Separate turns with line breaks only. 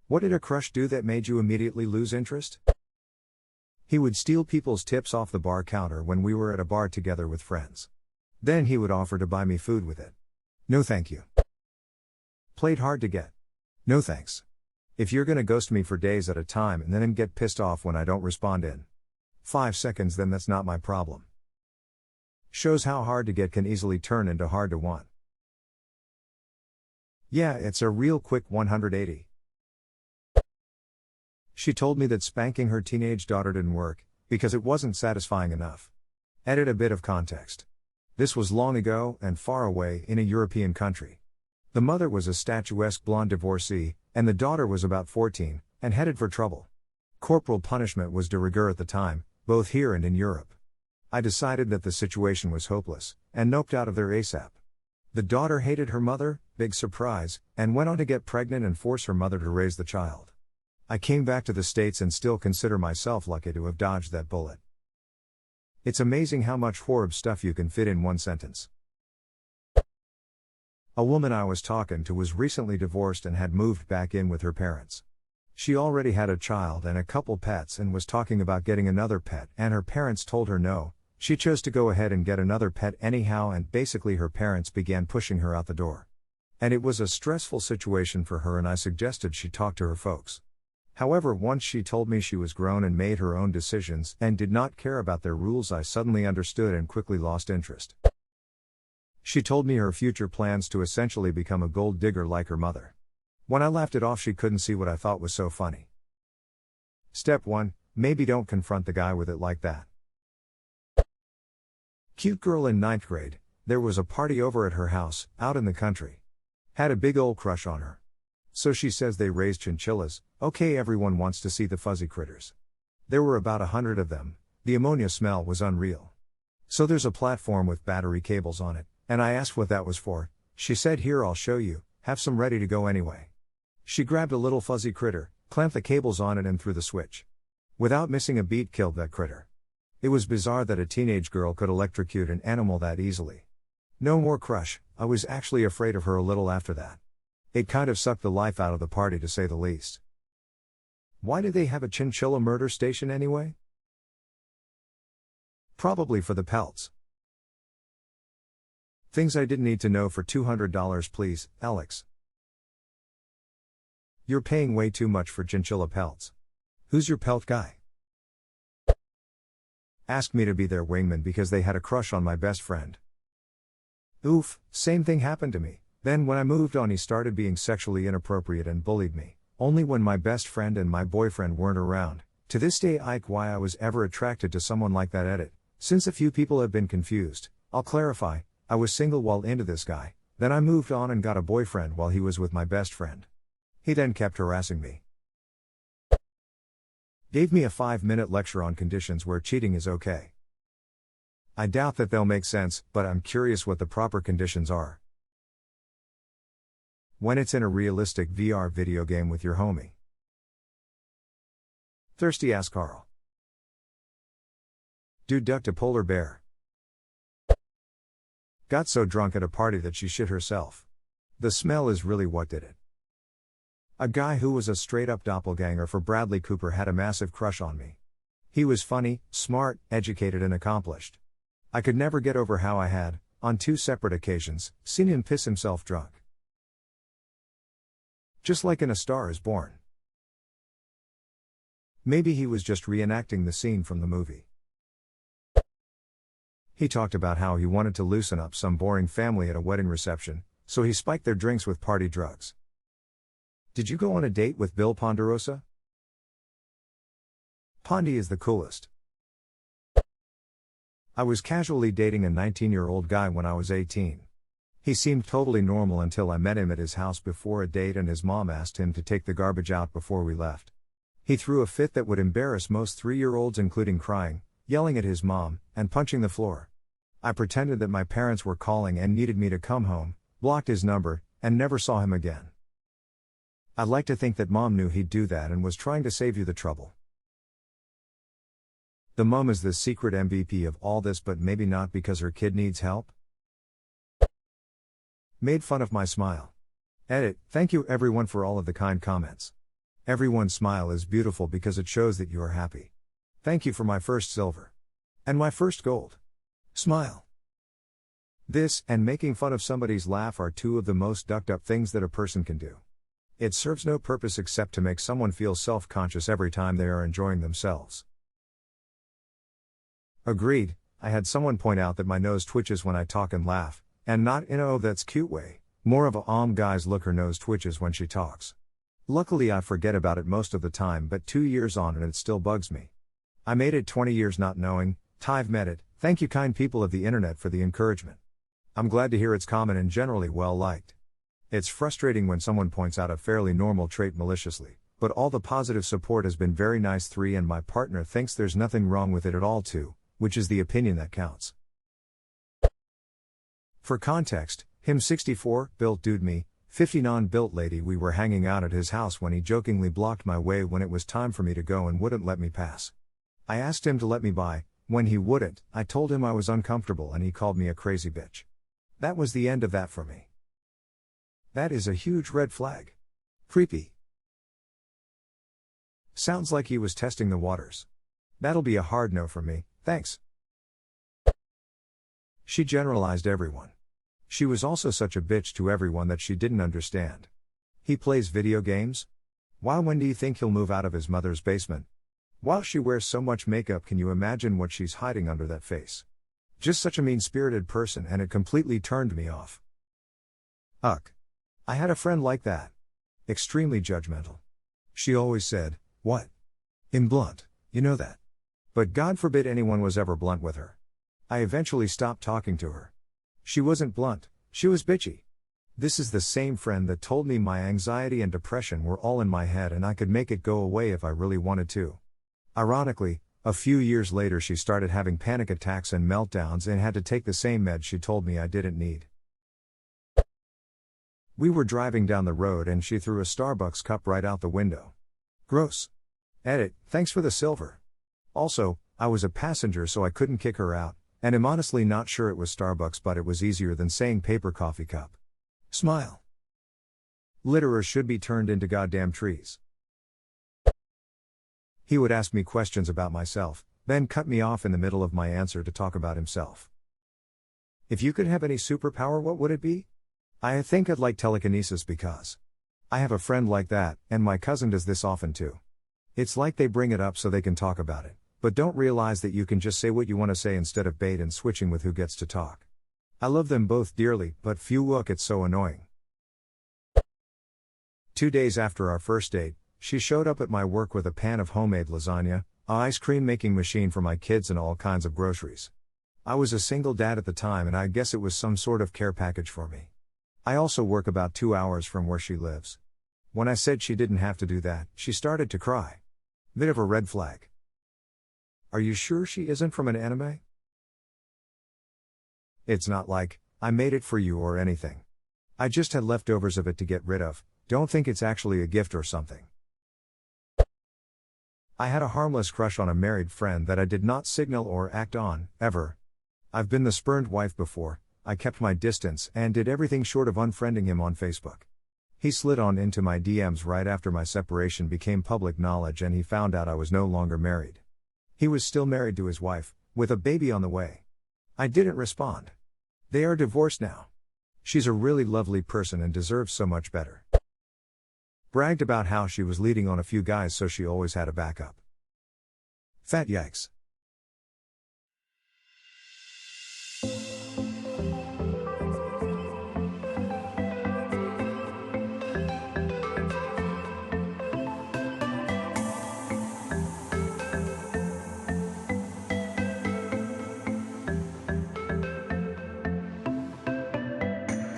What did a crush do that made you immediately lose interest? He would steal people's tips off the bar counter when we were at a bar together with friends. Then he would offer to buy me food with it. No thank you. Played hard to get. No thanks. If you're gonna ghost me for days at a time and then get pissed off when I don't respond in 5 seconds, then that's not my problem. Shows how hard to get can easily turn into hard to want. Yeah, it's a real quick 180. She told me that spanking her teenage daughter didn't work, because it wasn't satisfying enough. Edit a bit of context. This was long ago and far away in a European country. The mother was a statuesque blonde divorcee, and the daughter was about 14, and headed for trouble. Corporal punishment was de rigueur at the time, both here and in Europe. I decided that the situation was hopeless, and noped out of there ASAP. The daughter hated her mother, big surprise, and went on to get pregnant and force her mother to raise the child. I came back to the States and still consider myself lucky to have dodged that bullet. It's amazing how much horrible stuff you can fit in one sentence. A woman I was talking to was recently divorced and had moved back in with her parents. She already had a child and a couple pets and was talking about getting another pet, and her parents told her no. She chose to go ahead and get another pet anyhow, and basically her parents began pushing her out the door. And it was a stressful situation for her, and I suggested she talk to her folks. However, once she told me she was grown and made her own decisions and did not care about their rules, I suddenly understood and quickly lost interest. She told me her future plans to essentially become a gold digger like her mother. When I laughed it off, she couldn't see what I thought was so funny. Step 1, maybe don't confront the guy with it like that. Cute girl in 9th grade, there was a party over at her house, out in the country. Had a big old crush on her. So she says they raised chinchillas. Okay, everyone wants to see the fuzzy critters. There were about 100 of them. The ammonia smell was unreal. So there's a platform with battery cables on it, and I asked what that was for. She said, "Here, I'll show you, have some ready to go anyway." She grabbed a little fuzzy critter, clamped the cables on it and threw the switch. Without missing a beat, killed that critter. It was bizarre that a teenage girl could electrocute an animal that easily. No more crush. I was actually afraid of her a little after that. It kind of sucked the life out of the party, to say the least. Why do they have a chinchilla murder station anyway? Probably for the pelts. Things I didn't need to know for $200, please, Alex. You're paying way too much for chinchilla pelts. Who's your pelt guy? Asked me to be their wingman because they had a crush on my best friend. Oof, same thing happened to me. Then when I moved on, he started being sexually inappropriate and bullied me, only when my best friend and my boyfriend weren't around. To this day, why I was ever attracted to someone like that. Edit. Since a few people have been confused, I'll clarify, I was single while into this guy, then I moved on and got a boyfriend while he was with my best friend. He then kept harassing me. Gave me a 5-minute lecture on conditions where cheating is okay. I doubt that they'll make sense, but I'm curious what the proper conditions are. When it's in a realistic VR video game with your homie. Thirsty ass Carl. Dude ducked a polar bear. Got so drunk at a party that she shit herself. The smell is really what did it. A guy who was a straight-up doppelganger for Bradley Cooper had a massive crush on me. He was funny, smart, educated and accomplished. I could never get over how I had, on 2 separate occasions, seen him piss himself drunk. Just like in A Star Is Born. Maybe he was just reenacting the scene from the movie. He talked about how he wanted to loosen up some boring family at a wedding reception, so he spiked their drinks with party drugs. Did you go on a date with Bill Ponderosa? Pondy is the coolest. I was casually dating a 19-year-old guy when I was 18. He seemed totally normal until I met him at his house before a date and his mom asked him to take the garbage out before we left. He threw a fit that would embarrass most 3-year-olds, including crying, yelling at his mom, and punching the floor. I pretended that my parents were calling and needed me to come home, blocked his number, and never saw him again. I'd like to think that mom knew he'd do that and was trying to save you the trouble. The mom is the secret MVP of all this, but maybe not because her kid needs help. Made fun of my smile. Edit. Thank you everyone for all of the kind comments. Everyone's smile is beautiful because it shows that you are happy. Thank you for my first silver. And my first gold. Smile. This, and making fun of somebody's laugh, are two of the most ducked up things that a person can do. It serves no purpose except to make someone feel self-conscious every time they are enjoying themselves. Agreed. I had someone point out that my nose twitches when I talk and laugh, and not in a "oh that's cute" way, more of a guys look, her nose twitches when she talks. Luckily I forget about it most of the time, but 2 years on and it still bugs me. I made it 20 years not knowing. I've met it. Thank you kind people of the internet for the encouragement. I'm glad to hear it's common and generally well liked. It's frustrating when someone points out a fairly normal trait maliciously, but all the positive support has been very nice. 3 And my partner thinks there's nothing wrong with it at all too, which is the opinion that counts. For context, him 64, built dude, me, 50 non-built lady. We were hanging out at his house when he jokingly blocked my way when it was time for me to go and wouldn't let me pass. I asked him to let me by. When he wouldn't, I told him I was uncomfortable and he called me a crazy bitch. That was the end of that for me. That is a huge red flag. Creepy. Sounds like he was testing the waters. That'll be a hard no from me, thanks. She generalized everyone. She was also such a bitch to everyone that she didn't understand. He plays video games? Wow, when do you think he'll move out of his mother's basement? Wow, she wears so much makeup, can you imagine what she's hiding under that face? Just such a mean-spirited person, and it completely turned me off. Ugh. I had a friend like that. Extremely judgmental. She always said, "What? I'm blunt, you know that." But God forbid anyone was ever blunt with her. I eventually stopped talking to her. She wasn't blunt, she was bitchy. This is the same friend that told me my anxiety and depression were all in my head and I could make it go away if I really wanted to. Ironically, a few years later she started having panic attacks and meltdowns and had to take the same meds she told me I didn't need. We were driving down the road and she threw a Starbucks cup right out the window. Gross. Edit, thanks for the silver. Also, I was a passenger so I couldn't kick her out, and I'm honestly not sure it was Starbucks, but it was easier than saying paper coffee cup. Smile. Litterers should be turned into goddamn trees. He would ask me questions about myself, then cut me off in the middle of my answer to talk about himself. If you could have any superpower, what would it be? I think I'd like telekinesis because I have a friend like that, and my cousin does this often too. It's like they bring it up so they can talk about it, but don't realize that you can just say what you want to say instead of bait and switching with who gets to talk. I love them both dearly, but it's so annoying. 2 days after our first date, she showed up at my work with a pan of homemade lasagna, a ice cream making machine for my kids, and all kinds of groceries. I was a single dad at the time and I guess it was some sort of care package for me. I also work about 2 hours from where she lives. When I said she didn't have to do that, she started to cry. Bit of a red flag. Are you sure she isn't from an anime? It's not like I made it for you or anything. I just had leftovers of it to get rid of. Don't think it's actually a gift or something. I had a harmless crush on a married friend that I did not signal or act on, ever. I've been the spurned wife before. I kept my distance and did everything short of unfriending him on Facebook. He slid on into my DMs right after my separation became public knowledge and he found out I was no longer married. He was still married to his wife, with a baby on the way. I didn't respond. They are divorced now. She's a really lovely person and deserves so much better. Bragged about how she was leading on a few guys so she always had a backup. Fat yikes.